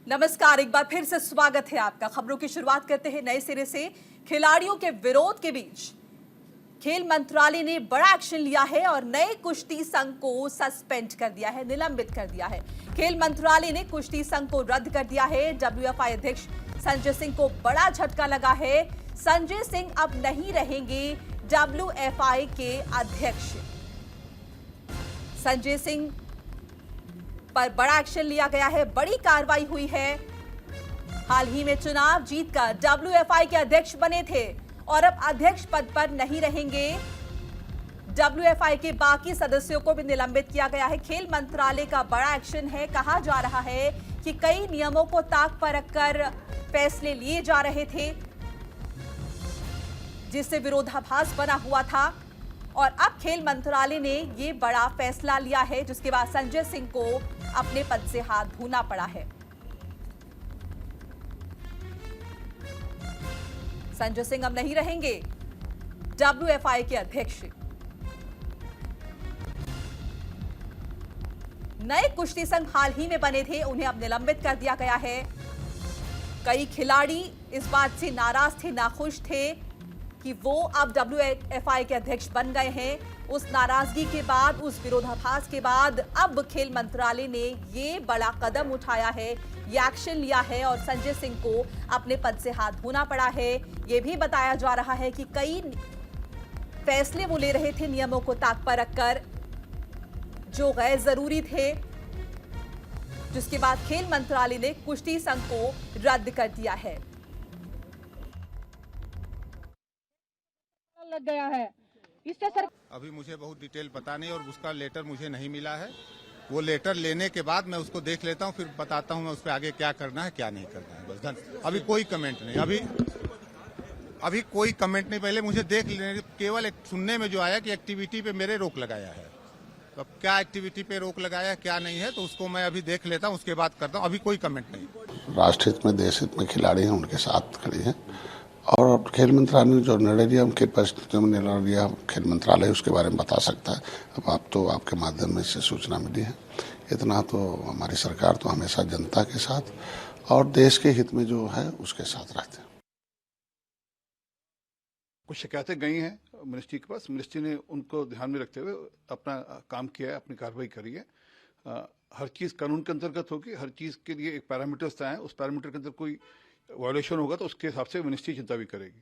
नमस्कार, एक बार फिर से स्वागत है आपका। खबरों की शुरुआत करते हैं नए सिरे से। खिलाड़ियों के विरोध के बीच खेल मंत्रालय ने बड़ा एक्शन लिया है और नए कुश्ती संघ को सस्पेंड कर दिया है, निलंबित कर दिया है। खेल मंत्रालय ने कुश्ती संघ को रद्द कर दिया है। WFI अध्यक्ष संजय सिंह को बड़ा झटका लगा है। संजय सिंह अब नहीं रहेंगे WFI के अध्यक्ष। संजय सिंह पर बड़ा एक्शन लिया गया है, बड़ी कार्रवाई हुई है। हाल ही में चुनाव जीतकर WFI के अध्यक्ष बने थे और अब अध्यक्ष पद पर नहीं रहेंगे। WFI के बाकी सदस्यों को भी निलंबित किया गया है। खेल मंत्रालय का बड़ा एक्शन है। कहा जा रहा है कि कई नियमों को ताक पर रखकर फैसले लिए जा रहे थे, जिससे विरोधाभास बना हुआ था और अब खेल मंत्रालय ने ये बड़ा फैसला लिया है, जिसके बाद संजय सिंह को अपने पद से हाथ धोना पड़ा है। संजय सिंह अब नहीं रहेंगे WFI के अध्यक्ष। नए कुश्ती संघ हाल ही में बने थे, उन्हें अब निलंबित कर दिया गया है। कई खिलाड़ी इस बात से नाराज थे, नाखुश थे कि वो अब WFI के अध्यक्ष बन गए हैं। उस नाराजगी के बाद, उस विरोधाभास के बाद अब खेल मंत्रालय ने ये बड़ा कदम उठाया है, ये एक्शन लिया है और संजय सिंह को अपने पद से हाथ धोना पड़ा है। ये भी बताया जा रहा है कि कई फैसले वो ले रहे थे नियमों को ताक पर रखकर, जो गैर जरूरी थे, जिसके बाद खेल मंत्रालय ने कुश्ती संघ को रद्द कर दिया है। लग गया है इससे सर। अभी मुझे बहुत डिटेल पता नहीं और उसका लेटर मुझे नहीं मिला है। वो लेटर लेने के बाद मैं उसको देख लेता हूँ, फिर बताता हूँ मैं उस पर आगे क्या करना है क्या नहीं करना है। बस धन। अभी कोई कमेंट नहीं, अभी कोई कमेंट नहीं। पहले मुझे देख लेने, केवल एक सुनने में जो आया कि एक्टिविटी पे मेरे रोक लगाया है। तो अब क्या एक्टिविटी पे रोक लगाया क्या नहीं है, तो उसको मैं अभी देख लेता हूँ, उसके बाद करता हूँ। अभी कोई कमेंट नहीं। राष्ट्र हित में, देश हित में खिलाड़ी हैं, उनके साथ खड़ी हैं और खेल मंत्रालय ने जो निर्णय लिया, उनके परिस्थितियों में निर्णय लिया, खेल मंत्रालय उसके बारे में बता सकता है। अब आप तो आपके माध्यम में इससे सूचना मिली है, इतना तो हमारी सरकार तो हमेशा जनता के साथ और देश के हित में जो है उसके साथ रहते हैं। कुछ शिकायतें गई हैं मिनिस्ट्री के पास, मिनिस्ट्री ने उनको ध्यान में रखते हुए अपना काम किया है, अपनी कार्रवाई करी है। हर चीज कानून के अंतर्गत होगी, हर चीज के लिए एक पैरामीटर्स तय है, उस पैरामीटर के अंदर कोई वायलेशन होगा तो उसके हिसाब से मिनिस्ट्री चिंता भी करेगी।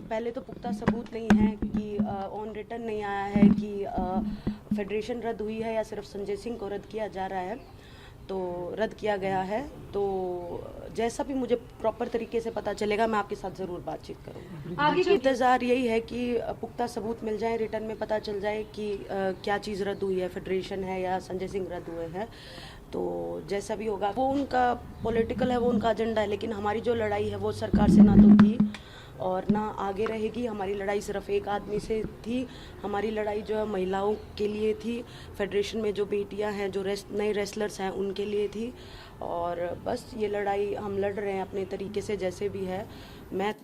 पहले तो पुख्ता सबूत नहीं है कि ऑन रिटर्न नहीं आया है कि फेडरेशन रद्द हुई है या सिर्फ संजय सिंह को रद्द किया जा रहा है, तो रद्द किया गया है। तो जैसा भी मुझे प्रॉपर तरीके से पता चलेगा मैं आपके साथ जरूर बातचीत करूँगी। आगे का इंतजार यही है कि पुख्ता सबूत मिल जाए, रिटर्न में पता चल जाए कि क्या चीज़ रद्द हुई है, फेडरेशन है या संजय सिंह रद्द हुए हैं। तो जैसा भी होगा, वो उनका पॉलिटिकल है, वो उनका एजेंडा है, लेकिन हमारी जो लड़ाई है वो सरकार से ना तो थी और ना आगे रहेगी। हमारी लड़ाई सिर्फ एक आदमी से थी, हमारी लड़ाई जो है महिलाओं के लिए थी, फेडरेशन में जो बेटियां हैं, जो नए रेसलर्स हैं उनके लिए थी। और बस ये लड़ाई हम लड़ रहे हैं अपने तरीके से, जैसे भी है। मैं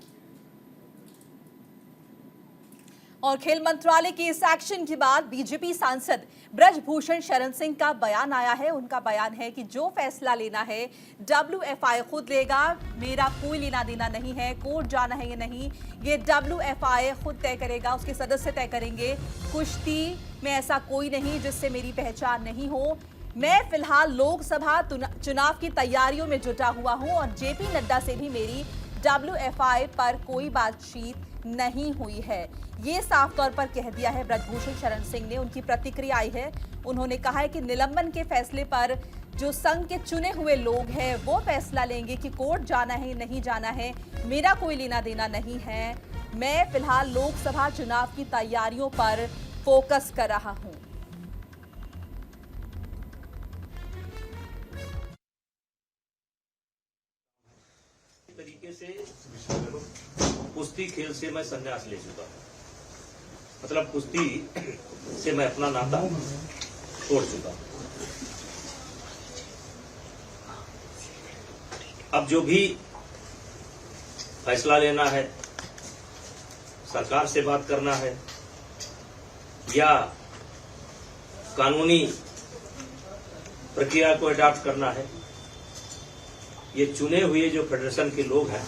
और खेल मंत्रालय के इस एक्शन के बाद बीजेपी सांसद ब्रजभूषण शरण सिंह का बयान आया है। उनका बयान है कि जो फैसला लेना है WFI खुद लेगा, मेरा कोई लेना देना नहीं है, कोर्ट जाना है या नहीं ये WFI खुद तय करेगा, उसके सदस्य तय करेंगे। कुश्ती में ऐसा कोई नहीं जिससे मेरी पहचान नहीं हो। मैं फिलहाल लोकसभा चुनाव की तैयारियों में जुटा हुआ हूं और JP नड्डा से भी मेरी WFI पर कोई बातचीत नहीं हुई है, ये साफ तौर पर कह दिया है ब्रजभूषण शरण सिंह ने। उनकी प्रतिक्रिया आई है, उन्होंने कहा है कि निलंबन के फैसले पर जो संघ के चुने हुए लोग हैं वो फैसला लेंगे कि कोर्ट जाना है नहीं जाना है, मेरा कोई लेना देना नहीं है। मैं फिलहाल लोकसभा चुनाव की तैयारियों पर फोकस कर रहा हूं। तरीके से कुश्ती खेल से मैं संन्यास ले चुका हूं, मतलब कुश्ती से मैं अपना नाता छोड़ चुका हूं। अब जो भी फैसला लेना है, सरकार से बात करना है या कानूनी प्रक्रिया को अडॉप्ट करना है, ये चुने हुए जो फेडरेशन के लोग हैं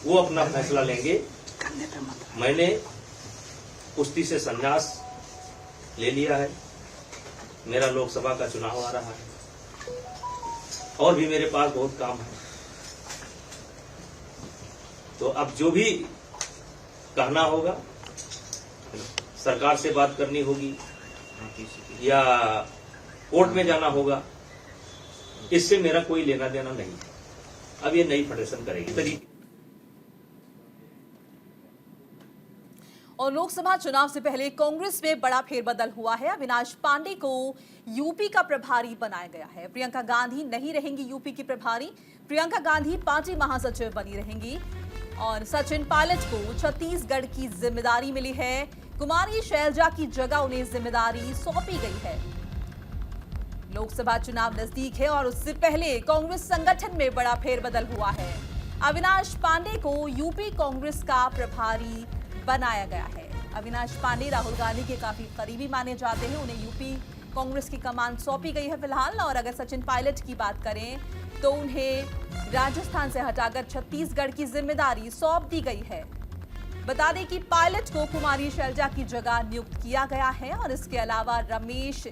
वो अपना फैसला लेंगे। मैंने कुश्ती से संन्यास ले लिया है, मेरा लोकसभा का चुनाव आ रहा है और भी मेरे पास बहुत काम है। तो अब जो भी कहना होगा, सरकार से बात करनी होगी या कोर्ट में जाना होगा, इससे मेरा कोई लेना देना नहीं है। अब ये नई फेडरेशन करेगी। और लोकसभा चुनाव से पहले कांग्रेस में बड़ा फेरबदल हुआ है। अविनाश पांडे को यूपी का प्रभारी बनाया गया है। प्रियंका गांधी नहीं रहेंगी यूपी की प्रभारी, प्रियंका गांधी पार्टी महासचिव बनी रहेंगी। और सचिन पायलट को छत्तीसगढ़ की जिम्मेदारी मिली है। कुमारी शैलजा की जगह उन्हें जिम्मेदारी सौंपी गई है। लोकसभा चुनाव नजदीक है और उससे पहले कांग्रेस संगठन में बड़ा फेरबदल हुआ है। अविनाश पांडे को यूपी कांग्रेस का प्रभारी बनाया गया है। अविनाश पांडे राहुल गांधी के काफी करीबी माने जाते हैं। उन्हें यूपी कांग्रेस की कमान सौंपी गई है फिलहाल। और अगर सचिन पायलट की बात करें तो उन्हें राजस्थान से हटाकर छत्तीसगढ़ की जिम्मेदारी सौंप दी गई है। बता दें कि पायलट को कुमारी शैलजा की जगह नियुक्त किया गया है और इसके अलावा रमेश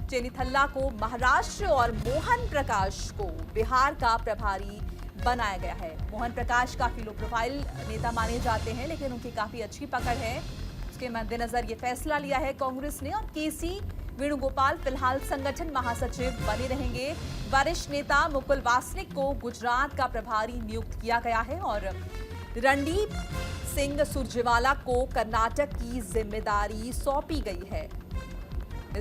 चेनिथल्ला को महाराष्ट्र और मोहन प्रकाश को बिहार का प्रभारी बनाया गया है। मोहन प्रकाश काफी लो प्रोफाइल नेता माने जाते हैं, लेकिन उनकी काफी अच्छी पकड़ है। उसके मद्देनजर ये फैसला लिया है कांग्रेस ने। और केसी वेणुगोपाल फिलहाल संगठन महासचिव बने रहेंगे। वरिष्ठ नेता मुकुल वासनिक को गुजरात का प्रभारी नियुक्त किया गया है और रणदीप सिंह सुरजेवाला को कर्नाटक की जिम्मेदारी सौंपी गई है।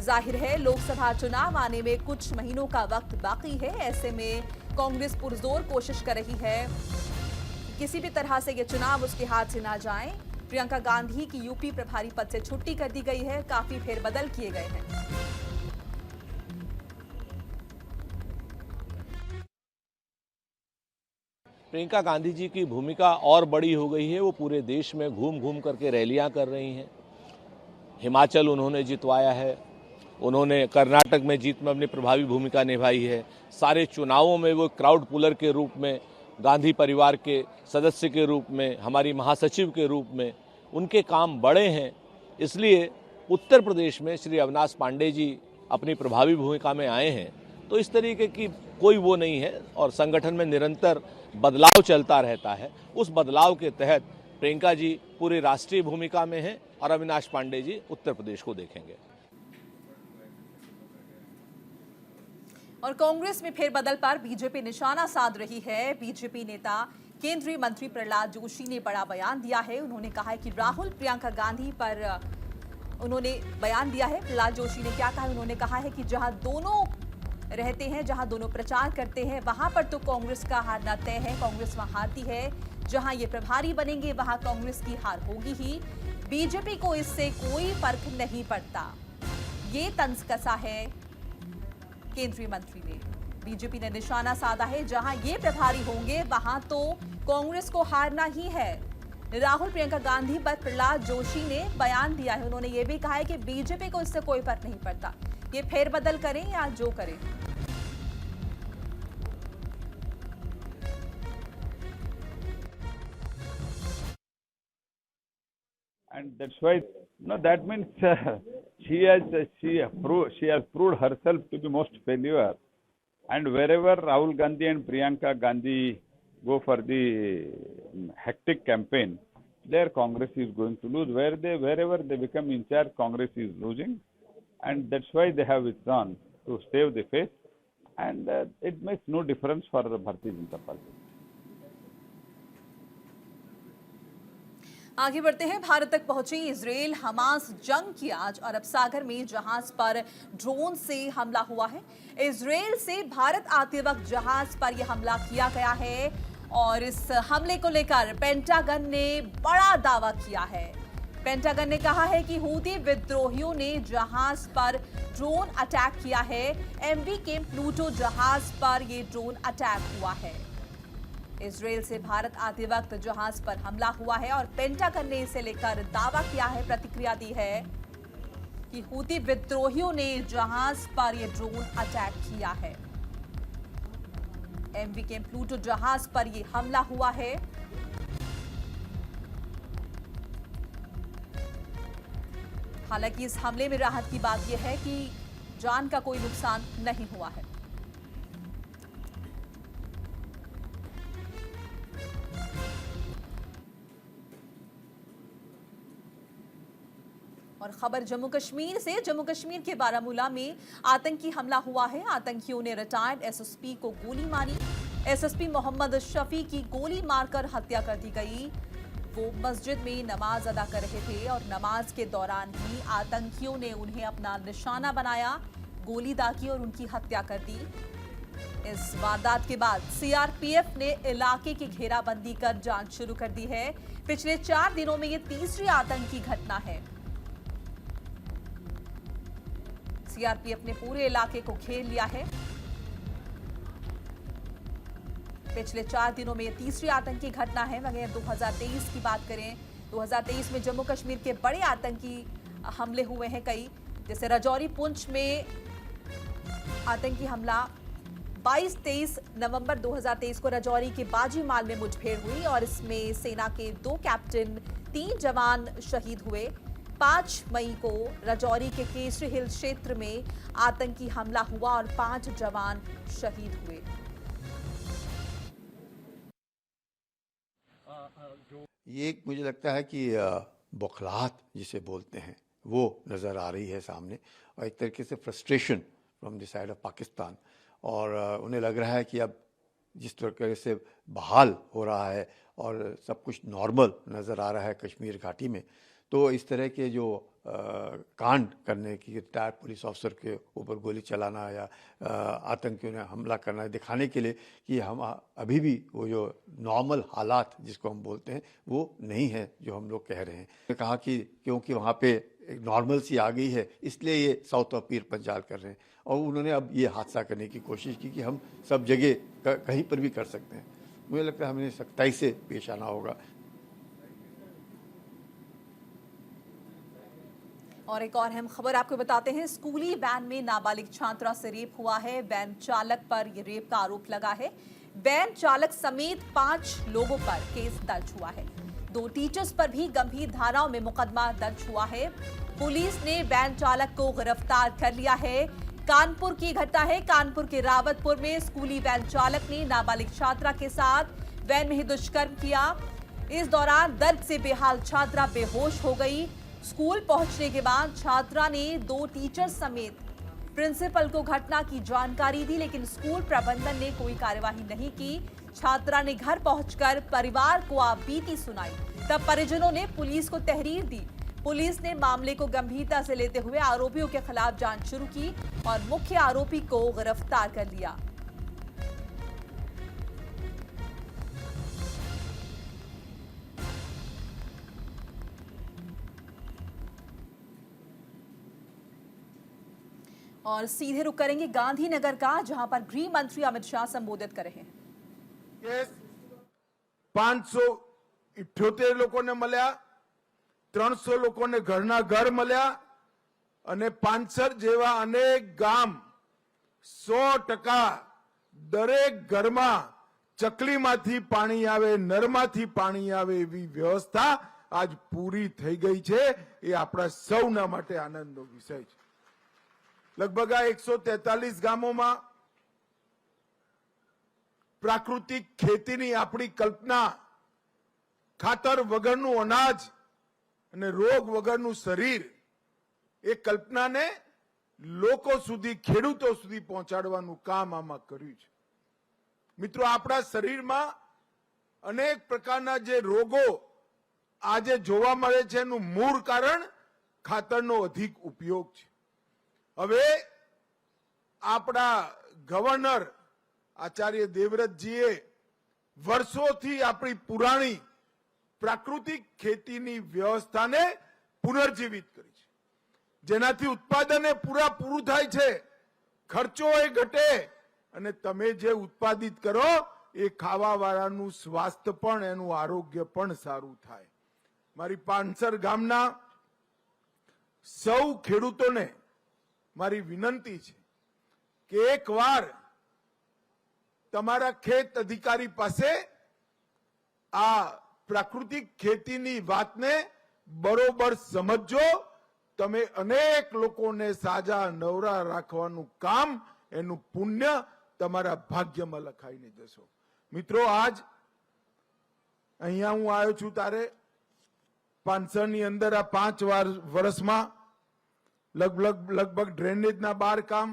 जाहिर है लोकसभा चुनाव आने में कुछ महीनों का वक्त बाकी है। ऐसे में कांग्रेस पुरजोर कोशिश कर रही है कि किसी भी तरह से ये चुनाव उसके हाथ से ना जाए। प्रियंका गांधी की यूपी प्रभारी पद से छुट्टी कर दी गई है। काफी फेरबदल किए गए हैं। प्रियंका गांधी जी की भूमिका और बड़ी हो गई है। वो पूरे देश में घूम घूम करके रैलियां कर रही हैं। हिमाचल उन्होंने जितवाया है, उन्होंने कर्नाटक में जीत में अपनी प्रभावी भूमिका निभाई है। सारे चुनावों में वो क्राउड पुलर के रूप में, गांधी परिवार के सदस्य के रूप में, हमारी महासचिव के रूप में उनके काम बड़े हैं। इसलिए उत्तर प्रदेश में श्री अविनाश पांडे जी अपनी प्रभावी भूमिका में आए हैं। तो इस तरीके की कोई वो नहीं है और संगठन में निरंतर बदलाव चलता रहता है। उस बदलाव के तहत प्रियंका जी पूरी राष्ट्रीय भूमिका में हैं और अविनाश पांडे जी उत्तर प्रदेश को देखेंगे। और कांग्रेस में फेरबदल पर बीजेपी निशाना साध रही है। बीजेपी नेता केंद्रीय मंत्री प्रहलाद जोशी ने बड़ा बयान दिया है। उन्होंने कहा है कि राहुल प्रियंका गांधी पर उन्होंने बयान दिया है। प्रहलाद जोशी ने क्या कहा? उन्होंने कहा है कि जहां दोनों रहते हैं, जहां दोनों प्रचार करते हैं, वहां पर तो कांग्रेस का हारना तय है। कांग्रेस वहां हारती है। जहां ये प्रभारी बनेंगे वहां कांग्रेस की हार होगी ही। बीजेपी को इससे कोई फर्क नहीं पड़ता। ये तंज कसा है केंद्रीय मंत्री ने। बीजेपी ने निशाना साधा है, जहां ये प्रभारी होंगे वहां तो कांग्रेस को हारना ही है। राहुल प्रियंका गांधी पर प्रहलाद जोशी ने बयान दिया है। उन्होंने ये भी कहा है कि बीजेपी को इससे कोई फर्क नहीं पड़ता, ये फेरबदल करें या जो करें। And that's why, no, that means she has proved herself to be most failure. And wherever Rahul Gandhi and Priyanka Gandhi go for the hectic campaign, there Congress is going to lose. Wherever they become in charge, Congress is losing, and that's why they have withdrawn to save the face. And it makes no difference for the Bharatiya Janata Party. आगे बढ़ते हैं। भारत तक पहुंची Israel Hamas जंग की आज अरब सागर में जहाज पर ड्रोन से हमला हुआ है। इजराइल से भारत आते वक्त जहाज पर यह हमला किया गया है और इस हमले को लेकर पेंटागन ने बड़ा दावा किया है। पेंटागन ने कहा है कि हूती विद्रोहियों ने जहाज पर ड्रोन अटैक किया है। एमवी केम प्लूटो जहाज पर यह ड्रोन अटैक हुआ है। इजराइल से भारत आते वक्त जहाज पर हमला हुआ है और पेंटागन ने इसे लेकर दावा किया है, प्रतिक्रिया दी है। कि हूती विद्रोहियों ने जहाज पर यह ड्रोन अटैक किया है। एमवी के प्लूटो जहाज पर यह हमला हुआ है। हालांकि इस हमले में राहत की बात यह है कि जान का कोई नुकसान नहीं हुआ है। और खबर जम्मू कश्मीर से। जम्मू कश्मीर के बारामूला में आतंकी हमला हुआ है। आतंकियों ने रिटायर्ड एसएसपी को गोली मारी। एसएसपी मोहम्मद शफी की गोली मारकर हत्या कर दी गई। वो मस्जिद में नमाज अदा कर रहे थे और नमाज के दौरान ही आतंकियों ने उन्हें अपना निशाना बनाया, गोली दागी और उनकी हत्या कर दी। इस वारदात के बाद सीआरपीएफ ने इलाके की घेराबंदी कर जांच शुरू कर दी है। पिछले 4 दिनों में ये तीसरी आतंकी घटना है। सीआरपीएफ ने पूरे इलाके को घेर लिया है। पिछले 4 दिनों में यह तीसरी आतंकी घटना है। अगर 2023 की बात करें, 2023 में जम्मू कश्मीर के बड़े आतंकी हमले हुए हैं कई, जैसे राजौरी पुंछ में आतंकी हमला 22-23 नवंबर 2023 को राजौरी के बाजीमाल में मुठभेड़ हुई और इसमें सेना के 2 कैप्टन 3 जवान शहीद हुए। 5 मई को राजौरी के केसरी हिल क्षेत्र में आतंकी हमला हुआ और 5 जवान शहीद हुए। ये एक मुझे लगता है कि बौखलाहट जिसे बोलते हैं वो नज़र आ रही है सामने, और एक तरीके से frustration from the side of Pakistan. और उन्हें लग रहा है कि अब जिस तरह से बहाल हो रहा है और सब कुछ नॉर्मल नज़र आ रहा है कश्मीर घाटी में, तो इस तरह के जो कांड करने की, रिटायर्ड पुलिस ऑफिसर के ऊपर गोली चलाना या आतंकियों ने हमला करना, दिखाने के लिए कि हम अभी भी वो जो नॉर्मल हालात जिसको हम बोलते हैं वो नहीं है जो हम लोग कह रहे हैं। कहा कि क्योंकि वहाँ पे एक नॉर्मल सी आ गई है इसलिए ये साउथ ऑफ पीर पंजाल कर रहे हैं, और उन्होंने अब ये हादसा करने की कोशिश की कि हम सब जगह कहीं पर भी कर सकते हैं। मुझे लगता है हमें सख्ताई से पेश आना होगा। और एक और अहम खबर आपको बताते हैं। स्कूली वैन में नाबालिग छात्रा से रेप हुआ है। वैन चालक पर यह रेप का आरोप लगा है। वैन चालक समेत 5 लोगों पर केस दर्ज हुआ है। 2 टीचर्स पर भी गंभीर धाराओं में मुकदमा दर्ज हुआ है। पुलिस ने वैन चालक को गिरफ्तार कर लिया है। कानपुर की घटना है। कानपुर के रावतपुर में स्कूली वैन चालक ने नाबालिग छात्रा के साथ वैन में ही दुष्कर्म किया। इस दौरान दर्द से बेहाल छात्रा बेहोश हो गई। स्कूल पहुंचने के बाद छात्रा ने 2 टीचर समेत प्रिंसिपल को घटना की जानकारी दी, लेकिन स्कूल प्रबंधन ने कोई कार्यवाही नहीं की। छात्रा ने घर पहुंचकर परिवार को आपबीती सुनाई। तब परिजनों ने पुलिस को तहरीर दी। पुलिस ने मामले को गंभीरता से लेते हुए आरोपियों के खिलाफ जांच शुरू की और मुख्य आरोपी को गिरफ्तार कर लिया। और सीधे रुक करेंगे गांधीनगर का, जहां पर गृह मंत्री अमित शाह संबोधित कर रहे हैं। 578 લોકોને મળ્યા, 300 લોકોને ઘરના ઘર મળ્યા અને 500 જેવા અનેક ગામ 100% દરેક ઘરમાં ચકલીમાંથી પાણી આવે, નળમાંથી પાણી આવે એવી વ્યવસ્થા આજ પૂરી થઈ ગઈ છે। એ આપણા સૌના માટે આનંદનો વિષય છે। लगभग 143 ગામોમાં પ્રાકૃતિક ખેતીની આપણી કલ્પના, ખાતર વગરનું અનાજ અને રોગ વગરનું શરીર, એ કલ્પનાને લોકો સુધી, ખેડૂતો સુધી પહોંચાડવાનું કામ આમાં કર્યું છે। મિત્રો, આપણા શરીરમાં અનેક પ્રકારના જે રોગો આજે જોવા મળે છે એનું મૂળ કારણ ખાતરનો અધિક ઉપયોગ છે। હવે આપણા ગવર્નર આચાર્ય દેવવ્રતજીએ વર્ષોથી આપણી પુરાણી પ્રાકૃતિક ખેતીની વ્યવસ્થાને પુનર્જીવિત કરી છે, જેનાથી ઉત્પાદન પૂરું થાય છે, ખર્ચો એ ઘટે અને તમે જે ઉત્પાદિત કરો એ ખાવાવાળાનું સ્વાસ્થ્ય પણ, એનું આરોગ્ય પણ સારું થાય। મારી 500 ગામના સૌ ખેડૂતોને મારી વિનંતી છે કે એકવાર તમારા ખેત અધિકારી પાસે આ પ્રાકૃતિક ખેતીની વાતને બરોબર સમજો. તમે અનેક લોકોને સાજા નવરા રાખવાનું કામ, એનું પુણ્ય તમારા ભાગ્યમાં લખાઈને જશો. મિત્રો, આજ અહીંયા હું આવ્યો છું તારે પાંચસરની અંદર આ 5 વર્ષમાં લગભગ ડ્રેનેજના 12 કામ,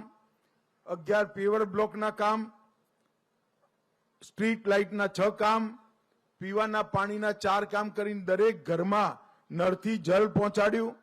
11 પેવર બ્લોકના કામ, સ્ટ્રીટ લાઇટના 6 કામ, પીવાના પાણીના 4 કામ કરીને દરેક ઘરમાં નળથી જલ પહોંચાડ્યું.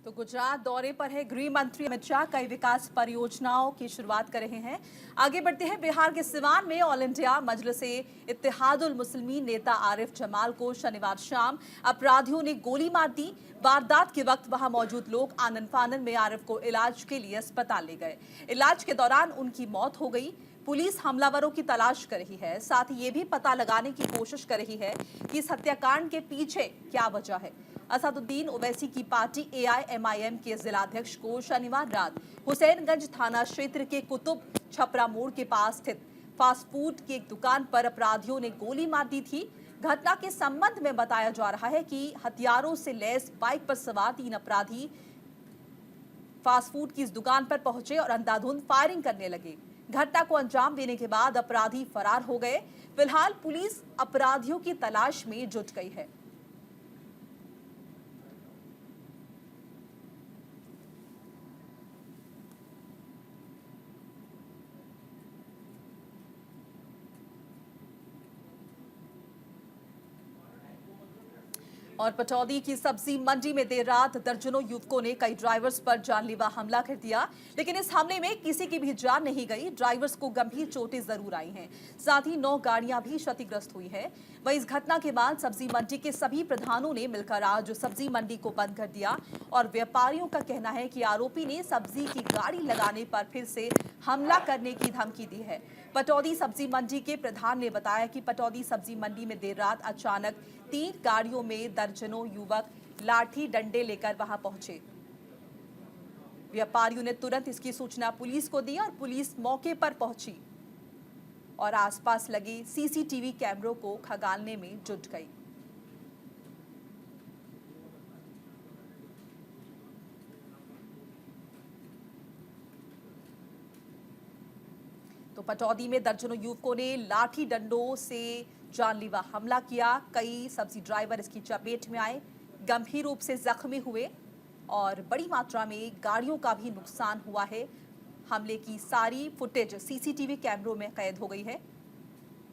तो गुजरात दौरे पर है गृह मंत्री अमित शाह कई विकास परियोजनाओं की शुरुआत कर रहे हैं। आगे बढ़ते हैं, बिहार के सिवान में ऑल इंडिया मजलिसे इत्तेहादुल मुस्लिमीन नेता आरिफ जमाल को शनिवार शाम अपराधियों ने गोली मार दी। वारदात के वक्त वहां मौजूद लोग आनन फानन में आरिफ को इलाज के लिए अस्पताल ले गए। इलाज के दौरान उनकी मौत हो गई। पुलिस हमलावरों की तलाश कर रही है, साथ ही ये भी पता लगाने की कोशिश कर रही है कि इस हत्याकांड के पीछे क्या वजह है। असदुद्दीन ओवैसी की पार्टी AIMIM के जिलाध्यक्ष को शनिवार रात हुसैनगंज थाना क्षेत्र के कुतुब छपरा मोड़ के पास स्थित फास्ट फूड की एक दुकान पर अपराधियों ने गोली मार दी थी। घटना के संबंध में बताया जा रहा है कि हथियारों से लैस बाइक पर सवार 3 अपराधी फास्ट फूड की इस दुकान पर पहुंचे और अंधाधुंध फायरिंग करने लगे। घटना को अंजाम देने के बाद अपराधी फरार हो गए। फिलहाल पुलिस अपराधियों की तलाश में जुट गई है। और पटौदी की सब्जी मंडी में देर रात दर्जनों युवकों ने कई ड्राइवर्स पर जानलेवा हमला कर दिया, लेकिन इस हमले में किसी की भी जान नहीं गई। ड्राइवर्स को गंभीर चोटें जरूर आई हैं, साथ ही 9 गाड़ियां भी क्षतिग्रस्त हुई है। वहीं इस घटना के बाद सब्जी मंडी के सभी प्रधानों ने मिलकर आज सब्जी मंडी को बंद कर दिया और व्यापारियों का कहना है कि आरोपी ने सब्जी की गाड़ी लगाने पर फिर से हमला करने की धमकी दी है। पटौदी सब्जी मंडी के प्रधान ने बताया कि पटौदी सब्जी मंडी में देर रात अचानक 3 गाड़ियों में दर्जनों युवक लाठी डंडे लेकर वहां पहुंचे। व्यापारियों ने तुरंत इसकी सूचना पुलिस को दी और पुलिस मौके पर पहुंची और आसपास लगे CCTV कैमरों को खंगालने में जुट गई। तो पटौदी में दर्जनों युवकों ने लाठी डंडों से जानलेवा हमला किया। कई सब्जी ड्राइवर इसकी चपेट में आए, गंभीर रूप से जख्मी हुए और बड़ी मात्रा में गाड़ियों का भी नुकसान हुआ है। हमले की सारी फुटेज CCTV कैमरों में कैद हो गई है,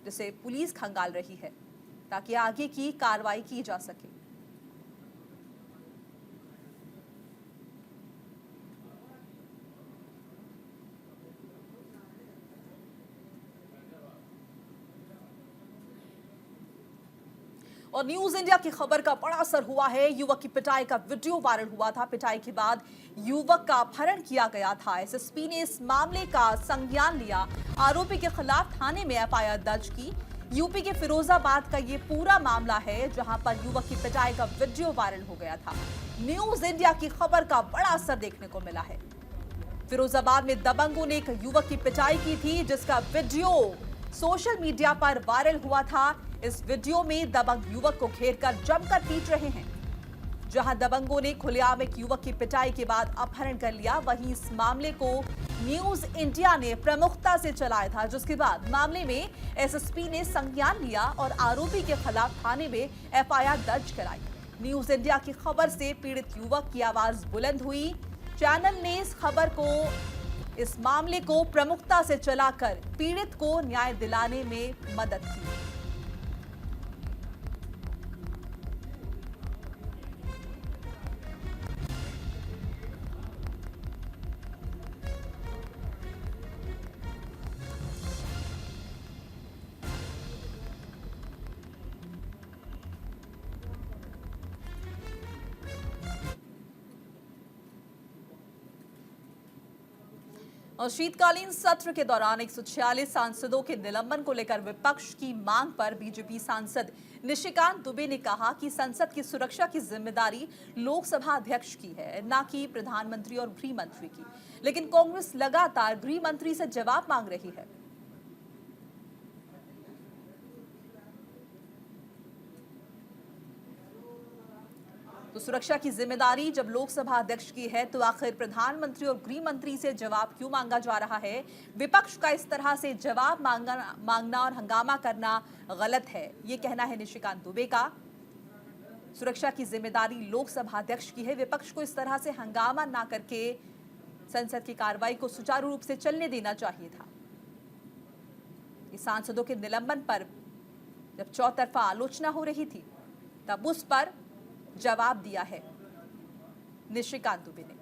जिसे पुलिस खंगाल रही है ताकि आगे की कार्रवाई की जा सके। और न्यूज इंडिया की खबर का बड़ा असर हुआ है। युवक की पिटाई का वीडियो वायरल हुआ था। पिटाई के बाद युवक का अपहरण किया गया था। SSP ने इस मामले का संज्ञान लिया। आरोपी के खिलाफ थाने में FIR दर्ज की। यूपी के फिरोजाबाद का ये पूरा मामला है, जहां पर युवक की पिटाई का वीडियो वायरल हो गया था। न्यूज इंडिया की खबर का बड़ा असर देखने को मिला है। फिरोजाबाद में दबंगों ने एक युवक की पिटाई की थी, जिसका वीडियो सोशल मीडिया पर वायरल हुआ था। इस वीडियो में दबंग युवक को घेरकर जमकर पीट रहे हैं। जहां दबंगों ने खुलेआम एक युवक की पिटाई के बाद अपहरण कर लिया, वहीं इस मामले को न्यूज इंडिया ने प्रमुखता से चलाया था, जिसके बाद मामले में SSP ने संज्ञान लिया और आरोपी के खिलाफ थाने में FIR दर्ज कराई। न्यूज इंडिया की खबर से पीड़ित युवक की आवाज बुलंद हुई। चैनल ने इस मामले को प्रमुखता से चलाकर पीड़ित को न्याय दिलाने में मदद की। और शीतकालीन सत्र के दौरान 146 सांसदों के निलंबन को लेकर विपक्ष की मांग पर बीजेपी सांसद निशिकांत दुबे ने कहा कि संसद की सुरक्षा की जिम्मेदारी लोकसभा अध्यक्ष की है, न कि प्रधानमंत्री और गृह मंत्री की। लेकिन कांग्रेस लगातार गृह मंत्री से जवाब मांग रही है। तो सुरक्षा की जिम्मेदारी जब लोकसभा अध्यक्ष की है तो आखिर प्रधानमंत्री और गृह मंत्री से जवाब क्यों मांगा जा रहा है? विपक्ष का इस तरह से जवाब मांगना और हंगामा करना गलत है, ये कहना है निशिकांत दुबे का। सुरक्षा की जिम्मेदारी लोकसभा अध्यक्ष की है, विपक्ष को इस तरह से हंगामा ना करके संसद की कार्रवाई को सुचारू रूप से चलने देना चाहिए था। इस सांसदों के निलंबन पर जब चौतरफा आलोचना हो रही थी तब उस पर जवाब दिया है निशिकांत दुबे ने।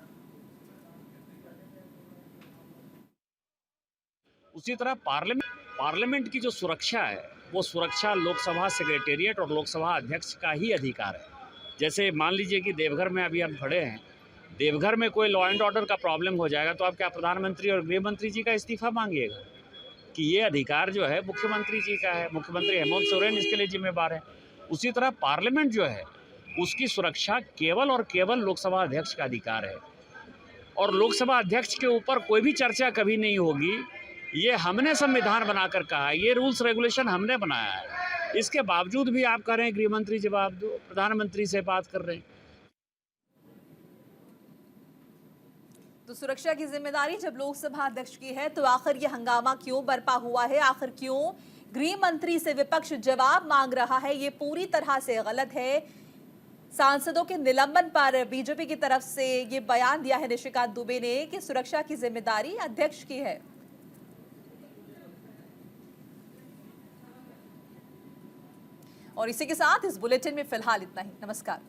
उसी तरह पार्लियामेंट की जो सुरक्षा है वो सुरक्षा लोकसभा सेक्रेटेरिएट और लोकसभा अध्यक्ष का ही अधिकार है। जैसे मान लीजिए कि देवघर में अभी हम खड़े हैं, देवघर में कोई लॉ एंड ऑर्डर का प्रॉब्लम हो जाएगा तो आप क्या प्रधानमंत्री और गृह मंत्री जी का इस्तीफा मांगिएगा? कि ये अधिकार जो है मुख्यमंत्री जी का है, मुख्यमंत्री हेमंत सोरेन इसके लिए जिम्मेदार है। उसी तरह पार्लियामेंट जो है उसकी सुरक्षा केवल और केवल लोकसभा अध्यक्ष का अधिकार है और लोकसभा अध्यक्ष के ऊपर कोई भी चर्चा कभी नहीं होगी। ये हमने संविधान बनाकर कहा है, ये रूल्स रेगुलेशन हमने बनाया है। इसके बावजूद भी आप कह रहे हैं गृह मंत्री जवाब दो, प्रधानमंत्री से बात कर रहे हैं। तो सुरक्षा की जिम्मेदारी जब लोकसभा अध्यक्ष की है तो आखिर ये हंगामा क्यों बरपा हुआ है? आखिर क्यों गृह मंत्री से विपक्ष जवाब मांग रहा है? ये पूरी तरह से गलत है। सांसदों के निलंबन पर बीजेपी की तरफ से ये बयान दिया है निशिकांत दुबे ने कि सुरक्षा की जिम्मेदारी अध्यक्ष की है। और इसी के साथ इस बुलेटिन में फिलहाल इतना ही। नमस्कार।